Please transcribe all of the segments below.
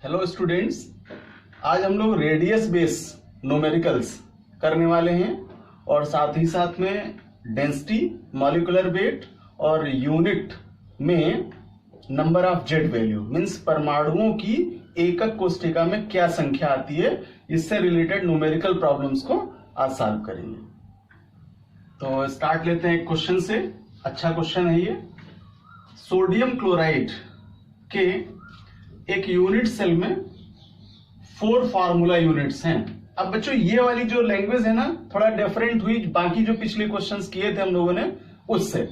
Hello students, आज हम लोग रेडियस बेस न्यूमेरिकल्स करने वाले हैं और साथ ही साथ में डेंसिटी, मॉलिक्यूलर वेट और यूनिट में number of Z value means परमाणुओं की एकक कोष्ठिका में क्या संख्या आती है, इससे रिलेटेड न्यूमेरिकल प्रॉब्लम्स को आज सॉल्व करेंगे। तो स्टार्ट लेते हैं एक क्वेश्चन से। अच्छा क्वेश्चन है ये। सोडियम क्लोराइड के एक यूनिट सेल में 4 फार्मूला यूनिट्स हैं। अब बच्चों ये वाली जो लैंग्वेज है ना, थोड़ा डिफरेंट हुई बाकी जो पिछले क्वेश्चंस किए थे हम लोगों ने उससे,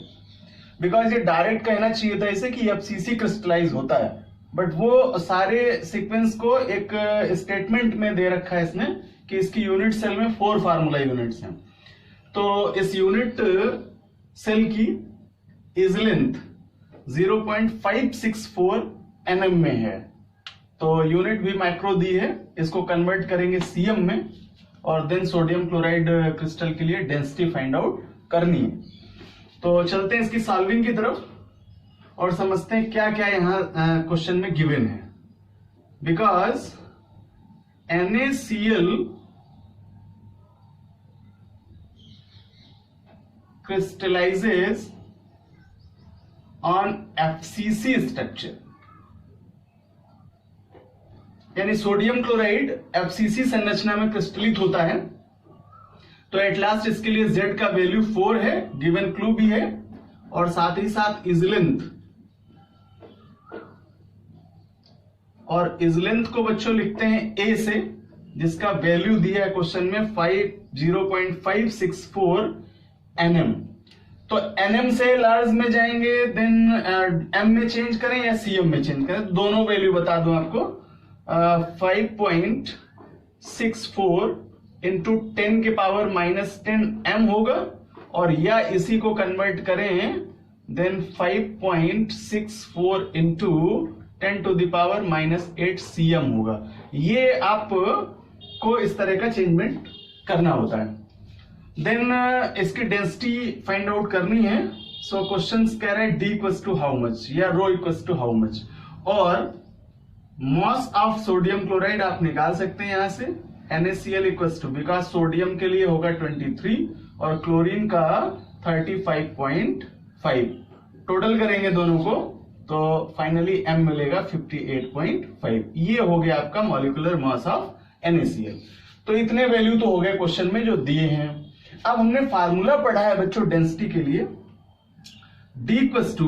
बिकॉज ये डायरेक्ट कहना चाहिए था इसे कि एफसीसी क्रिस्टलाइज होता है, बट वो सारे सीक्वेंस को एक स्टेटमेंट में दे रखा है इसने कि इसकी यूनिट सेल में 4 फार्मूला यूनिट्स हैं। तो इस यूनिट सेल की इज लेंथ 0.564 nm में है। तो यूनिट भी माइक्रो दी है, इसको कन्वर्ट करेंगे सीएम में और देन सोडियम क्लोराइड क्रिस्टल के लिए डेंसिटी फाइंड आउट करनी है। तो चलते हैं इसकी सॉल्विंग की तरफ और समझते हैं क्या क्या यहां क्वेश्चन में गिवन है। Because NaCl crystallizes on FCC structure, यानी सोडियम क्लोराइड एफसीसी संरचना में क्रिस्टलित होता है। तो एट लास्ट इसके लिए Z का वैल्यू 4 है, गिवन क्लू भी है और साथ ही साथ इज लेंथ, और इज लेंथ को बच्चों लिखते हैं A से, जिसका वैल्यू दिया है क्वेश्चन में 0.564 nm। तो nm से लार्ज में जाएंगे, देन m में चेंज करें या cm में चेंज करें, दोनों वैल्यू बता दूं आपको। 5.64 इंटू 10 के पावर -10 m होगा, और या इसी को कन्वर्ट करें then 5.64 into 10 to the power -8 cm होगा। ये आपको इस तरह का चेंजमेंट करना होता है। देन इसकी डेंसिटी फाइंड आउट करनी है। सो क्वेश्चन कह रहे हैं D equals to how much या rho equals to how much, और मॉस ऑफ सोडियम क्लोराइड आप निकाल सकते हैं यहां से। NaCl equals to, because sodium के लिए होगा 23 और क्लोरीन का 35.5, टोटल करेंगे दोनों को तो फाइनली m मिलेगा 58.5। ये हो गया आपका मॉलिक्यूलर मास ऑफ NaCl। तो इतने वैल्यू तो हो गए क्वेश्चन में जो दिए हैं। अब हमने फार्मूला पढ़ा है बच्चों डेंसिटी के लिए, D equals to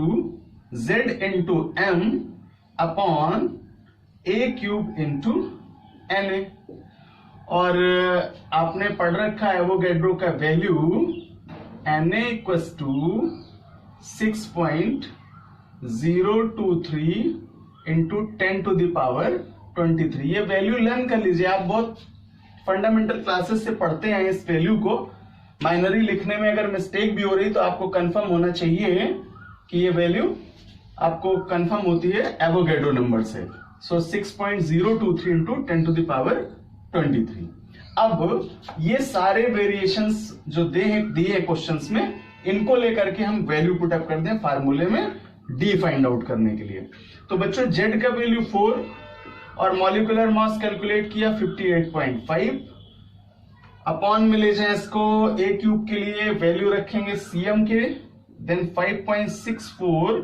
Z into M upon A³ into Na, और आपने पढ़ रखा है वो गैड्रो का value Na equals to 6.023 into 10 to the power 23। ये वैल्यू लर्न कर लीजिए, आप बहुत फंडामेंटल क्लासेस से पढ़ते हैं इस वैल्यू को। बाइनरी लिखने में अगर मिस्टेक भी हो रही तो आपको कंफर्म होना चाहिए कि ये वैल्यू आपको कंफर्म होती है एवोगैड्रो नंबर से। सो 6.023 इंटू 10 टू द पावर 23। अब ये सारे वेरिएशंस जो दिए क्वेश्चंस में, इनको लेकर के हम वैल्यू पुट अप कर दें फार्मूले में D फाइंड आउट करने के लिए। तो बच्चों Z का वैल्यू 4 और मॉलिक्यूलर मास कैलकुलेट किया 58.5 अपॉन में ले जाए इसको A³ के लिए वैल्यू रखेंगे cm के, then 5.64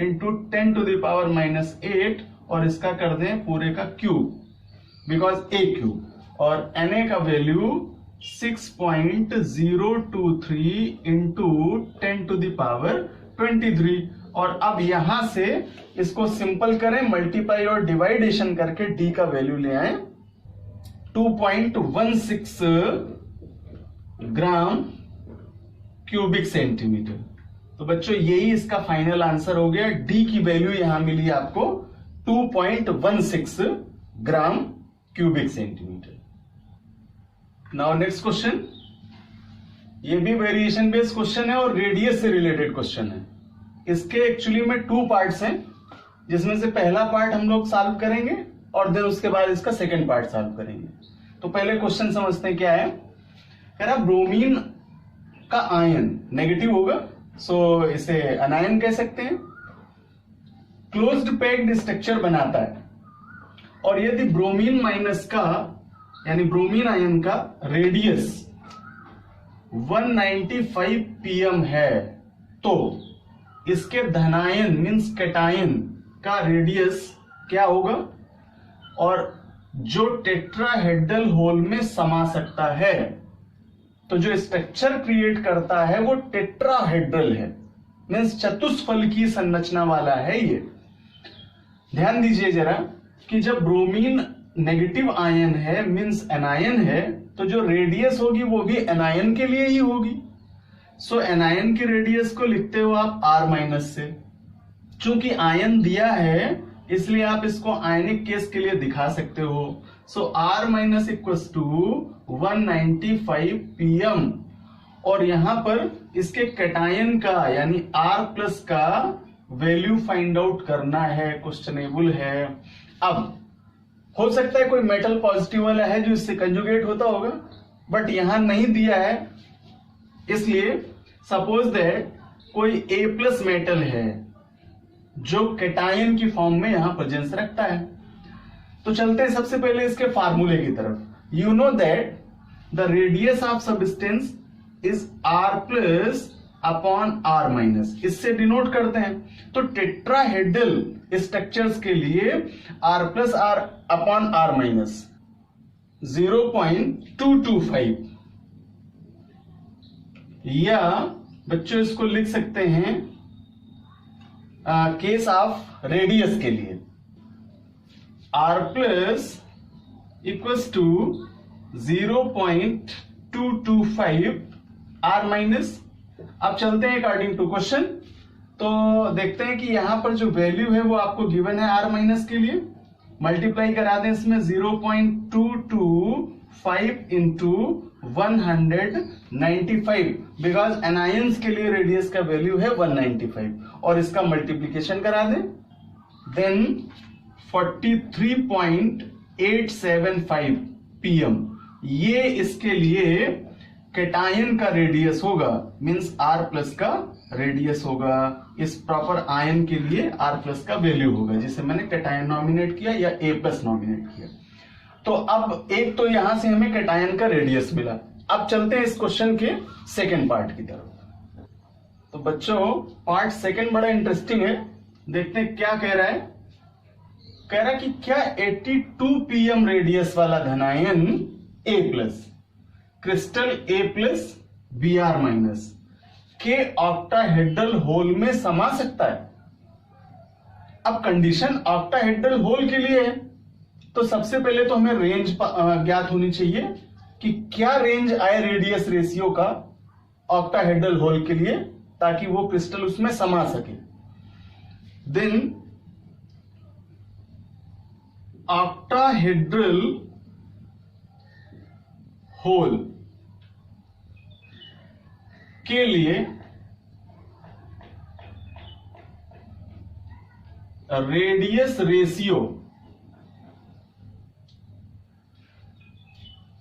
into 10 to the power -8 और इसका कर दें पूरे का क्यूब, बिकॉज A³ और Na का value 6.023 into 10 to the power 23। और अब यहां से इसको सिंपल करें, मल्टीप्लाई और डिवाइडेशन करके D का वैल्यू ले आए 2.16 ग्राम क्यूबिक सेंटीमीटर। तो बच्चों यही इसका फाइनल आंसर हो गया। D की वैल्यू यहां मिली आपको 2.16 gram cubic centimetre. Now next question, ये भी वेरिएशन बेस्ड क्वेश्चन है और रेडियस से रिलेटेड क्वेश्चन है। इसके एक्चुअली में 2 पार्ट्स हैं, जिसमें से पहला पार्ट हम लोग सॉल्व करेंगे और देन उसके बाद इसका सेकंड पार्ट सॉल्व करेंगे। तो पहले क्वेश्चन समझते हैं क्या है। कह रहा ब्रोमीन का आयन नेगेटिव होगा, सो इसे अनायन कह सकते हैं। क्लोज्ड पैक्ड स्ट्रक्चर बनाता है और यदि ब्रोमीन माइनस का यानी ब्रोमीन आयन का रेडियस 195 pm है तो इसके धनायन मींस कैटायन का रेडियस क्या होगा, और जो टेट्राहेड्रल होल में समा सकता है, तो जो स्ट्रक्चर क्रिएट करता है वो टेट्राहेड्रल है, मींस चतुष्फल की संरचना वाला है ये। ध्यान दीजिए जरा कि जब ब्रोमीन नेगेटिव आयन है मींस एनायन है, तो जो रेडियस होगी वो भी एनायन के लिए ही होगी। सो एनायन की रेडियस को लिखते हो आप R माइनस से। चूंकि आयन दिया है इसलिए आप इसको आयनिक केस के लिए दिखा सकते हो। So R minus equals to 195 pm, और यहां पर इसके कैटायन का यानी R प्लस का वैल्यू फाइंड आउट करना है, क्वेश्चनेबल है। अब हो सकता है कोई मेटल पॉजिटिव वाला है जो इससे कंजुगेट होता होगा, बट यहां नहीं दिया है, इसलिए सपोज दैट कोई A प्लस मेटल है जो कैटायन की फॉर्म में यहां प्रेजेंस रखता है। तो चलते हैं सबसे पहले इसके फार्मूले की तरफ। You know that the radius of substance is R plus upon R minus, इससे डिनोट करते हैं। तो टेट्राहेड्रल स्ट्रक्चर्स के लिए R plus R upon R minus 0.225, या बच्चों इसको लिख सकते हैं केस ऑफ रेडियस के लिए R plus equals to 0.225 R minus. अब चलते हैं अकॉर्डिंग टू क्वेश्चन, तो देखते हैं कि यहां पर जो वैल्यू है वो आपको गिवन है R माइनस के लिए। मल्टीप्लाई करा दें इसमें 0.225 इंटू 195, बिकॉज एनायंस के लिए रेडियस का वैल्यू है 195, और इसका मल्टीप्लीकेशन करा दें, देन 43.875 pm ये इसके लिए कैटायन का रेडियस होगा, मींस R प्लस का रेडियस होगा। इस प्रॉपर आयन के लिए R प्लस का वैल्यू होगा, जिसे मैंने कैटायन नॉमिनेट किया या A प्लस नॉमिनेट किया। तो अब एक तो यहां से हमें कैटायन का रेडियस मिला। अब चलते हैं इस क्वेश्चन के सेकेंड पार्ट की तरफ। तो बच्चों पार्ट सेकेंड बड़ा इंटरेस्टिंग है, देखते हैं क्या कह रहा है। कह रहा है कि क्या 82 pm रेडियस वाला धनायन A plus crystal A plus Br minus के ऑक्टाहेड्रल होल में समा सकता है। अब कंडीशन ऑक्टाहेड्रल होल के लिए है, तो सबसे पहले तो हमें रेंज ज्ञात होनी चाहिए कि क्या रेंज आए रेडियस रेशियो का ऑक्टाहेड्रल होल के लिए, ताकि वो क्रिस्टल उसमें समा सके। देन ऑक्टाहेड्रल होल के लिए रेडियस रेशियो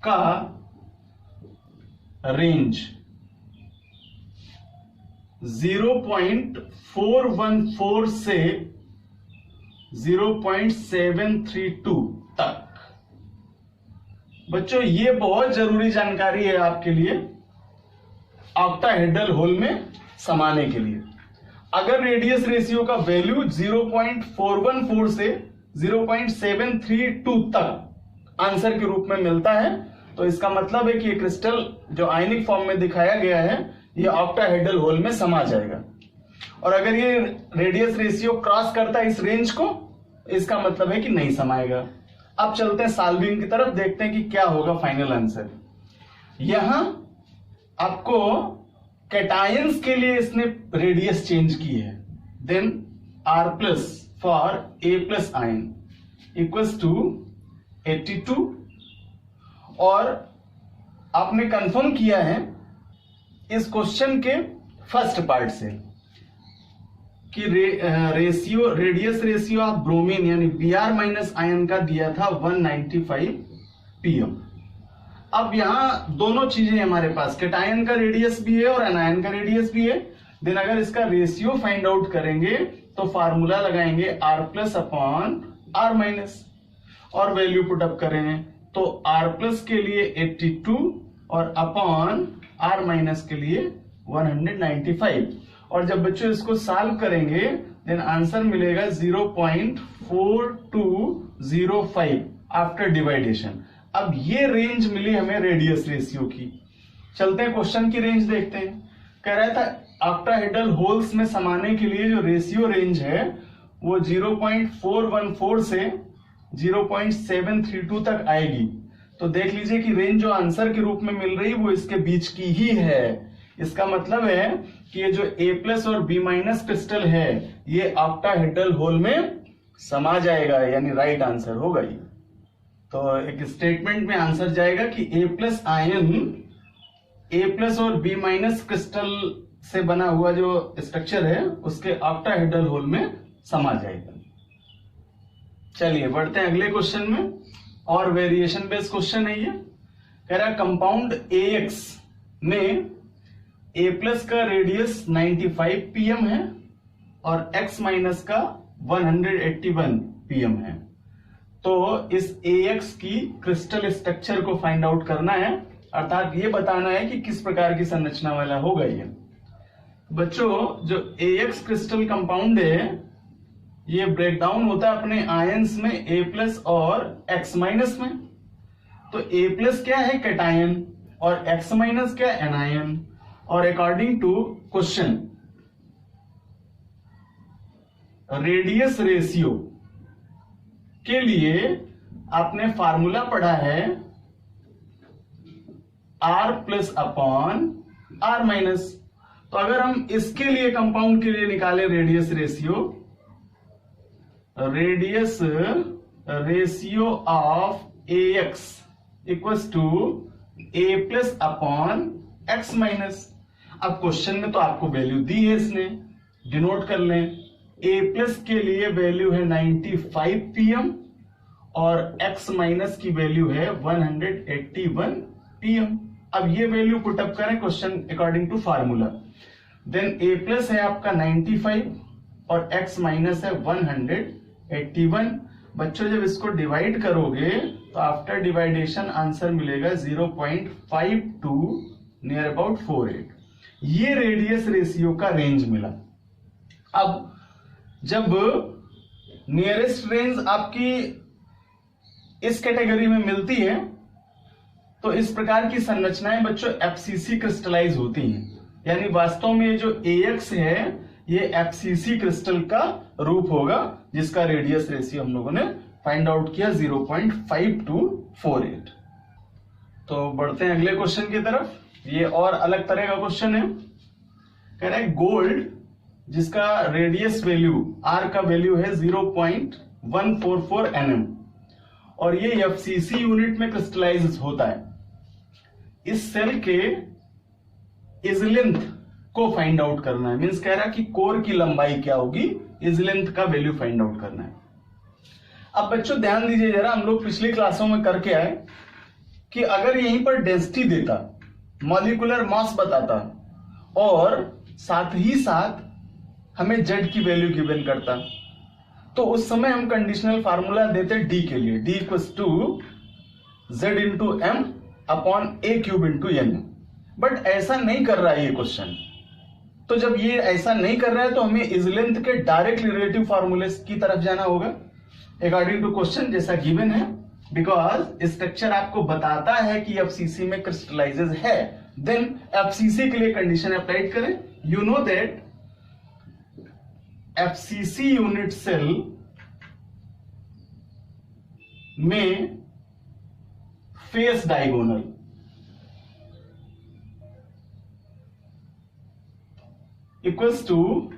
का रेंज 0.414 से 0.732 तक। बच्चों ये बहुत जरूरी जानकारी है आपके लिए ऑक्टाहेड्रल होल में समाने के लिए। अगर रेडियस रेशियो का वैल्यू 0.414 से 0.732 तक आंसर के रूप में मिलता है, तो इसका मतलब है कि ये क्रिस्टल जो आयनिक फॉर्म में दिखाया गया है ये ऑक्टाहेड्रल होल में समा जाएगा। और अगर ये रेडियस रेशियो क्रॉस करता है इस रेंज को, इसका मतलब है कि नहीं समाएगा। अब चलते हैं सॉल्विंग की तरफ, देखते हैं कि क्या होगा फाइनल आंसर। यहां आपको कैटायंस के लिए इसने रेडियस चेंज की है। Then R plus for A plus ion equals to 82, और आपने कंफर्म किया है इस क्वेश्चन के फर्स्ट पार्ट से कि रेडियस रेशियो ऑफ ब्रोमीन यानी Br माइनस आयन का दिया था 195 pm। अब यहां दोनों चीजें हमारे पास, कैटायन का रेडियस भी है और एनायन का रेडियस भी है। देन अगर इसका रेशियो फाइंड आउट करेंगे तो फार्मूला लगाएंगे R plus upon R minus, और वैल्यू पुट अप करें तो r प्लस के लिए 82 और अपॉन r माइनस के लिए 195। और जब बच्चों इसको सॉल्व करेंगे देन आंसर मिलेगा 0.4205 आफ्टर डिवाइडेशन। अब ये रेंज मिली हमें रेडियस रेशियो की। चलते हैं क्वेश्चन की रेंज देखते हैं। कह रहा था ऑक्टाहेड्रल होल्स में समाने के लिए जो रेशियो रेंज है वो 0.414 से 0.732 तक आएगी। तो देख लीजिए कि रेंज जो आंसर के रूप में मिल रही वो इसके बीच की ही है। इसका मतलब है कि ये जो A प्लस और B माइनस क्रिस्टल है ये ऑक्टाहेड्रल होल में समा जाएगा, यानी राइट आंसर होगा ये। तो एक स्टेटमेंट में आंसर जाएगा कि A plus ion A plus और B माइनस क्रिस्टल से बना हुआ जो स्ट्रक्चर है उसके ऑक्टाहेड्रल होल में समा जाएगा। चलिए बढ़ते हैं अगले क्वेश्चन में, और वेरिएशन बेस्ड क्वेश्चन है ये। कह रहा है कंपाउंड AX में A प्लस का रेडियस 95 pm है और X माइनस का 181 pm है। तो इस AX की क्रिस्टल स्ट्रक्चर को फाइंड आउट करना है, अर्थात ये बताना है कि किस प्रकार की संरचना वाला होगा ये। बच्चों जो AX क्रिस्टल कंपाउंड है ये ब्रेक डाउन होता है अपने आयंस में A प्लस और X माइनस में। तो A प्लस क्या है कैटायन और X माइनस क्या है एनायन। और according to question radius ratio के लिए आपने फार्मूला पढ़ा है R plus upon R minus. तो अगर हम इसके लिए कंपाउंड के लिए निकाले radius ratio of AX equals to A plus upon X minus. अब क्वेश्चन में तो आपको वैल्यू दी है, इसने डिनोट कर लें। A प्लस के लिए वैल्यू है 95 pm और X माइनस की वैल्यू है 181 pm। अब ये वैल्यू पुटअप करें question according to formula. Then A plus है आपका 95 और X माइनस है 181। बच्चों जब इसको डिवाइड करोगे तो आफ्टर डिवाइडेशन आंसर मिलेगा 0.52 नियर अबाउट 48। ये रेडियस रेशियो का रेंज मिला। अब जब नियरेस्ट रेंज आपकी इस कैटेगरी में मिलती है तो इस प्रकार की संरचनाएं बच्चों FCC क्रिस्टलाइज होती हैं, यानी वास्तव में जो AX है ये FCC क्रिस्टल का रूप होगा जिसका रेडियस रेशियो हम लोगों ने फाइंड आउट किया 0.5248। तो बढ़ते हैं अगले क्वेश्चन की तरफ। ये और अलग तरह का क्वेश्चन है। कह रहा है गोल्ड जिसका रेडियस वैल्यू R का वैल्यू है 0.144 nm और ये FCC यूनिट में क्रिस्टलाइज होता है। इस सेल के इज लेंथ को फाइंड आउट करना है। मींस कह रहा है कि कोर की लंबाई क्या होगी, इज लेंथ का वैल्यू फाइंड आउट करना है। अब बच्चों ध्यान दीजिए जरा, हम लोग पिछली क्लासों में करके आए कि अगर यहीं पर डेंसिटी देता, मॉलिक्यूलर मास बताता और साथ ही साथ हमें जेड की वैल्यू गिवन करता तो उस समय हम कंडीशनल फार्मूला देते डी के लिए, D equals to Z into M upon A cube into N. But ऐसा नहीं कर रहा है ये क्वेश्चन। तो जब ये ऐसा नहीं कर रहा है तो हमें इज लेंथ के डायरेक्ट रिलेटिव फार्मूले की तरफ जाना होगा अकॉर्डिंग टू क्वेश्चन जैसा गिवन है। बिकॉज स्ट्रक्चर आपको बताता है कि FCC में क्रिस्टलाइजेज है, देन FCC के लिए कंडीशन अप्लाइड करें। You know that FCC unit cell में face diagonal equals to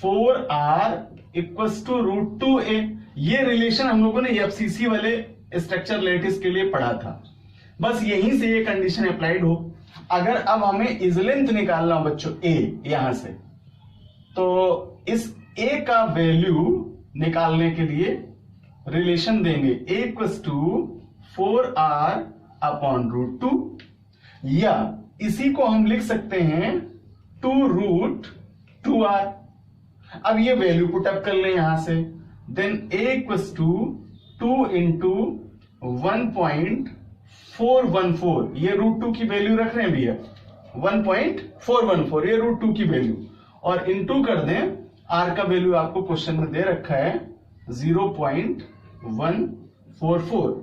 4R equals to √2a। ये रिलेशन हम लोगों ने FCC वाले स्ट्रक्चर लेटिस के लिए पढ़ा था। बस यहीं से ये कंडीशन अप्लाइड हो। अगर अब हमें इज लेंथ निकालना हो बच्चों a यहां से, तो इस a का वैल्यू निकालने के लिए रिलेशन देंगे a equals to 4R upon √2, या इसी को हम लिख सकते हैं 2√2R। अब ये वैल्यू पुट अप कर ले यहां से, then a equals to 2 into 1.414, ये √2 की वैल्यू रख रहे हैं भैया, 1.414 ये √2 की वैल्यू, और इंटू कर दें आर का वैल्यू आपको क्वेश्चन में दे रखा है 0.144।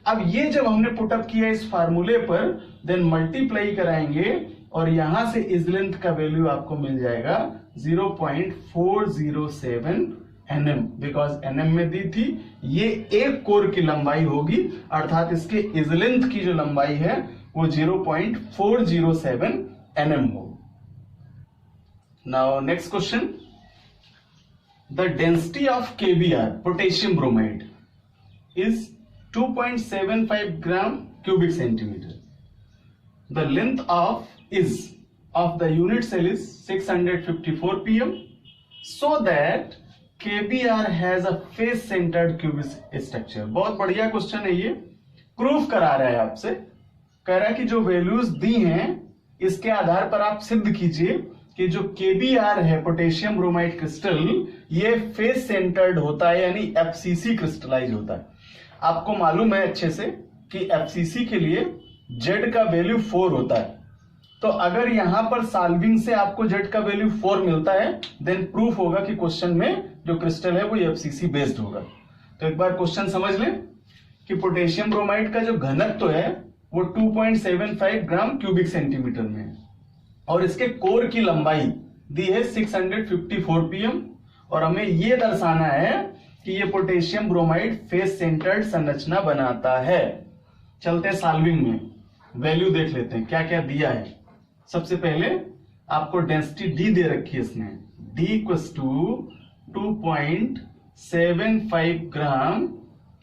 अब ये जब हमने पुटअप किया इस फार्मूले पर, देन मल्टीप्लाई कराएंगे और यहां से इस लेंथ का वैल्यू आपको मिल जाएगा 0.407 nm, बिकॉज nm में दी थी। ये एक कोर की लंबाई होगी, अर्थात इसके इस लेंथ की जो लंबाई है वो 0.407 nm होगी। Now next question, the density of KBr potassium bromide is 2.75 gram cubic centimetre. The length of the unit cell is 654 pm, so that KBr has a face centered cubic structure. बहुत बढ़िया question है ये, proof करा रहा है आपसे, कह रहा है कि जो वैल्यूज दी हैं इसके आधार पर आप सिद्ध कीजिए कि जो KBr है पोटेशियम ब्रोमाइड क्रिस्टल, ये फेस सेंटर्ड होता है, यानी FCC क्रिस्टलाइज होता है। आपको मालूम है अच्छे से कि FCC के लिए Z का वैल्यू 4 होता है, तो अगर यहां पर सॉल्विंग से आपको Z का वैल्यू 4 मिलता है, देन प्रूफ होगा कि क्वेश्चन में जो क्रिस्टल है वो FCC बेस्ड होगा। तो एक बार क्वेश्चन समझ लें कि पोटेशियम ब्रोमाइड का जो घनत्व है वो 2.75 ग्राम क्यूबिक सेंटीमीटर में है, और इसके कोर की लंबाई दी है 654 pm, और हमें यह दर्शाना है कि ये पोटेशियम ब्रोमाइड फेस सेंटर्ड संरचना बनाता है। चलते सॉल्विंग में, वैल्यू देख लेते हैं क्या क्या दिया है। सबसे पहले आपको डेंसिटी D दे रखी है इसने, D equals to 2.75 gram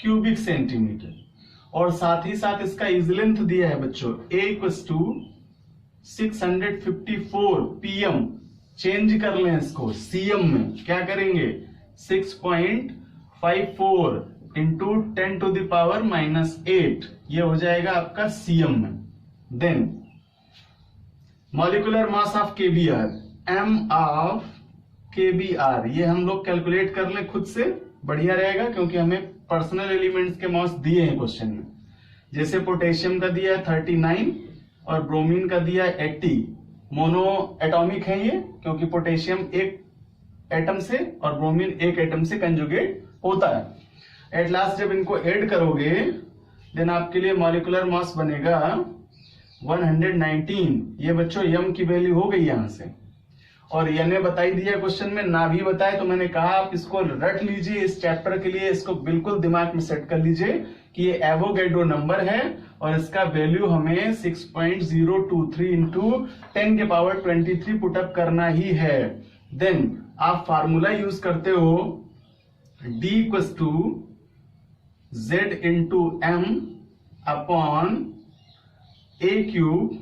cubic centimetre, और साथ ही साथ इसका इज लेंथ दिया है बच्चों A equals to 654 pm, change कर लें इसको cm में, क्या करेंगे 6.54 इंटू 10⁻⁻8, ये हो जाएगा आपका cm में। Then molecular mass of KBr, m of KBr, ये हम लोग कैलकुलेट कर लें खुद से, बढ़िया रहेगा, क्योंकि हमें पर्सनल एलिमेंट्स के मास दिए हैं क्वेश्चन में। जैसे पोटेशियम का दिया है 39 और ब्रोमीन का दिया है 80, मोनो एटॉमिक है ये, क्योंकि पोटेशियम एक एटम से और ब्रोमीन एक एटम से कंजुगेट होता है। एट लास्ट जब इनको ऐड करोगे देन आपके लिए मॉलिक्यूलर मास बनेगा 119। ये बच्चों यम की वैल्यू हो गई यहां से, और ये ने बताई दिया क्वेश्चन में, ना भी बताए तो मैंने कहा आप इसको रट लीजिए इस चैप्टर के लिए, इसको बिल्कुल दिमाग में सेट कर लीजिए कि ये एवोगैड्रो नंबर है और इसका वैल्यू हमें 6.023 इंटू 10⁻23 पुटअप करना ही है। देन आप फार्मूला यूज करते हो D equals to Z into M upon A cube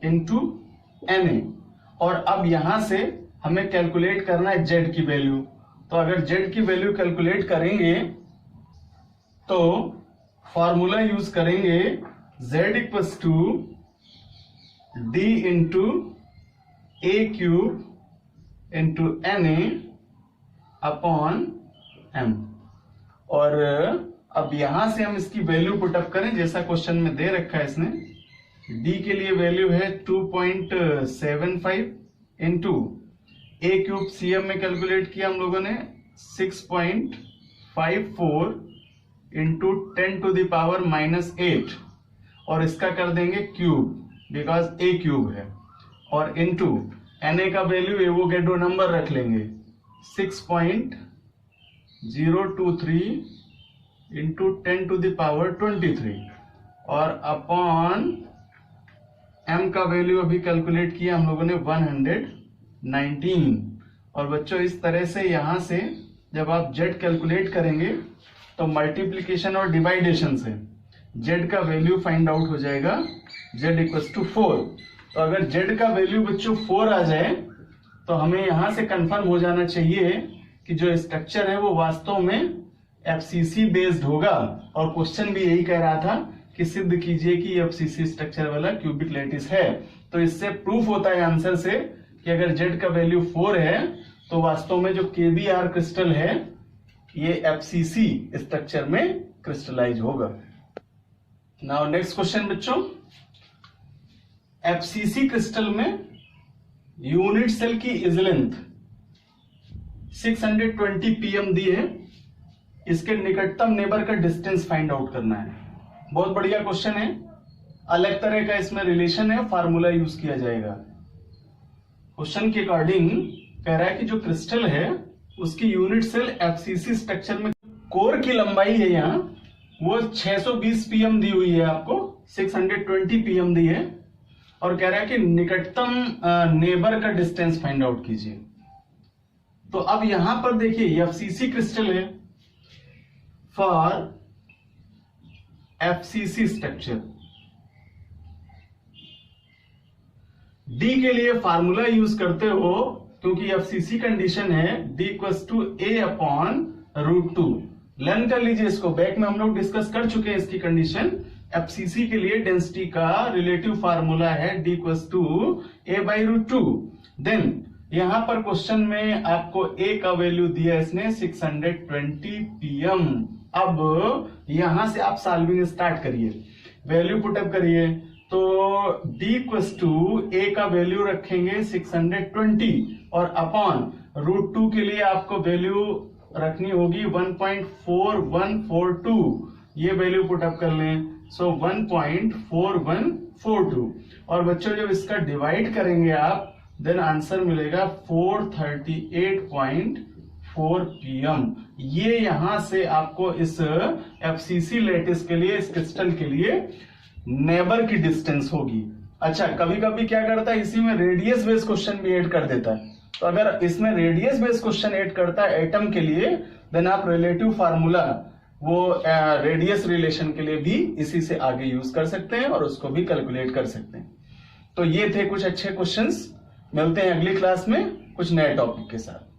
into NA, और अब यहां से हमें कैलकुलेट करना है Z की वैल्यू। तो अगर Z की वैल्यू कैलकुलेट करेंगे तो फॉर्मूला यूज करेंगे Z equals to D into A cube into NA upon M, और अब यहां से हम इसकी वैल्यू पुटअप करें जैसा क्वेश्चन में दे रखा है इसने। D के लिए वैल्यू है 2.75 इंटू A क्यूब cm में कैलकुलेट किया हम लोगों ने 6.54 इंटू 10⁻⁻8, और इसका कर देंगे क्यूब बिकॉज A क्यूब है, और इंटू Na का वैल्यू एवोगैड्रो नंबर रख लेंगे 6.023 इंटू 10⁻23, और अपॉन M का वैल्यू अभी कैलकुलेट किया हम लोगों ने 119। और बच्चों इस तरह से यहां से जब आप Z कैलकुलेट करेंगे तो मल्टीप्लीकेशन और डिवाइडेशन से Z का वैल्यू फाइंड आउट हो जाएगा, Z इक्वल्स टू 4। तो अगर Z का वैल्यू बच्चों 4 आ जाए तो हमें यहां से कंफर्म हो जाना चाहिए कि जो स्ट्रक्चर है वो वास्तव में FCC बेस्ड होगा, और क्वेश्चन भी यही कह रहा था कि सिद्ध कीजिए कि FCC स्ट्रक्चर वाला क्यूबिक लैटिस है। तो इससे प्रूफ होता है आंसर से कि अगर Z का वैल्यू 4 है तो वास्तव में जो KBr क्रिस्टल है ये एफसीसी स्ट्रक्चर में क्रिस्टलाइज होगा। नाउ नेक्स्ट क्वेश्चन बच्चों, एफसीसी क्रिस्टल में यूनिट सेल की इज लेंथ 620 pm दी है, इसके निकटतम नेबर का डिस्टेंस फाइंड आउट करना है। बहुत बढ़िया क्वेश्चन है, अलग तरह का इसमें रिलेशन है, फार्मूला यूज किया जाएगा। क्वेश्चन के अकॉर्डिंग कह रहा है कि जो क्रिस्टल है उसकी यूनिट सेल एफसीसी स्ट्रक्चर में कोर की लंबाई है यहाँ वो 620 pm दी हुई है, आपको 620 pm दी है, और कह रहा है कि निकटतम नेबर का डिस्टेंस फाइंड आउट कीजिए। तो अब यहां पर देखिए एफसीसी क्रिस्टल है, फॉर एफसीसी स्ट्रक्चर डी के लिए फार्मूला यूज करते हो, क्योंकि एफसीसी कंडीशन है D = A/√2। लर्न कर लीजिए इसको, बैक में हम लोग डिस्कस कर चुके हैं इसकी कंडीशन। एफसीसी के लिए डेंसिटी का रिलेटिव फार्मूला है D = A/√2। देन यहां पर क्वेश्चन में आपको A का वैल्यू दिया इसने 620 pm। अब यहां से आप सॉल्विंग स्टार्ट करिए, वैल्यू पुटअप करिए। तो D = A का वैल्यू रखेंगे 620 और अपॉन √2 के लिए आपको वैल्यू रखनी होगी 1.4142। ये वैल्यू पुटअप कर लें, सो 1.4142। और बच्चों जब इसका डिवाइड करेंगे आप, देन आंसर मिलेगा 438.4 pm। ये यहां से आपको इस एफसीसी लैटिस के लिए, इस क्रिस्टल के लिए नेबर की डिस्टेंस होगी। अच्छा, कभी कभी क्या करता है इसी में रेडियस बेस्ड क्वेश्चन भी ऐड कर देता है। तो अगर इसमें रेडियस बेस्ड क्वेश्चन ऐड करता है एटम के लिए, देन आप रिलेटिव फार्मूला वो रेडियस रिलेशन के लिए भी इसी से आगे यूज कर सकते हैं और उसको भी कैलकुलेट कर सकते हैं। तो ये थे कुछ अच्छे क्वेश्चंस। मिलते हैं अगली क्लास में कुछ नए टॉपिक के साथ।